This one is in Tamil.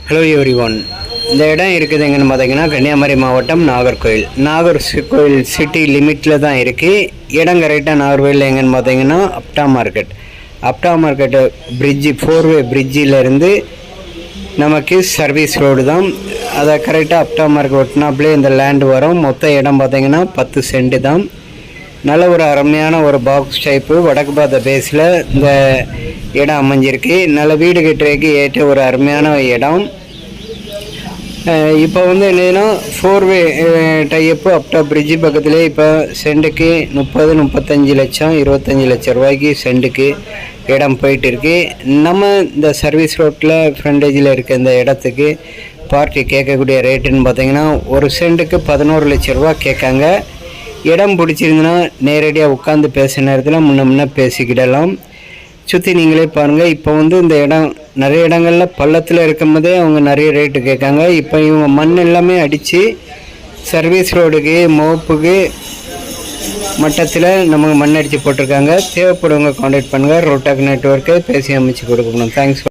Hello everyone. இந்த இடம் இருக்குது எங்கன்னு பார்த்தீங்கன்னா கன்னியாகுமரி மாவட்டம் நாகர்கோயில் சிட்டி லிமிட்டில் தான் இருக்குது. இடம் கரெக்டாக நாகர்கோயில் எங்கன்னு பார்த்தீங்கன்னா அப்டா மார்க்கெட்டு பிரிட்ஜு 4-வே பிரிட்ஜிலேருந்து நமக்கு சர்வீஸ் ரோடு தான். அதை கரெக்டாக அப்டா மார்க்கெட் ஒட்டினாப்லே இந்த லேண்டு வரும். மொத்த இடம் பார்த்தீங்கன்னா 10 சென்ட் தான். நல்ல ஒரு அருமையான ஒரு பாக்ஸ் டைப்பு வடக்கு பார்த்த பேஸில் இந்த இடம் அமைஞ்சிருக்கு. நல்ல வீடு கட்டுறதுக்கு ஏற்ற ஒரு அருமையான இடம். இப்போ வந்து என்னன்னா 4-வே டைப்பு அப்டா பிரிட்ஜு பக்கத்துலேயே இப்போ சென்ட்டுக்கு 30-35 லட்சம் 25 லட்சம் ரூபாய்க்கு சென்ட்டுக்கு இடம் போயிட்டு இருக்கு. நம்ம இந்த சர்வீஸ் ரோட்டில் ஃப்ரண்டேஜில் இருக்க இந்த இடத்துக்கு பார்ட்டி கேட்கக்கூடிய ரேட்டுன்னு பார்த்தீங்கன்னா ஒரு சென்ட்டுக்கு 11 லட்சம் ரூபா கேட்காங்க. இடம் பிடிச்சிருந்துன்னா நேரடியாக உட்காந்து பேசுகிற நேரத்தில் முன்ன பேசிக்கிடலாம். சுற்றி நீங்களே பாருங்கள். இப்போ வந்து இந்த இடம் நிறைய இடங்களில் பள்ளத்தில் இருக்கும் போதே அவங்க நிறைய ரேட்டு கேட்காங்க. இப்போ இவங்க மண் எல்லாமே அடித்து சர்வீஸ் ரோடுக்கு மோப்புக்கு மட்டத்தில் நமக்கு மண் அடித்து போட்டிருக்காங்க. தேவைப்படுவங்க கான்டாக்ட் பண்ணுங்கள். ரோட்டாக் நெட்வொர்க்கை பேசி அமைச்சு கொடுக்கணும். தேங்க்ஸ்.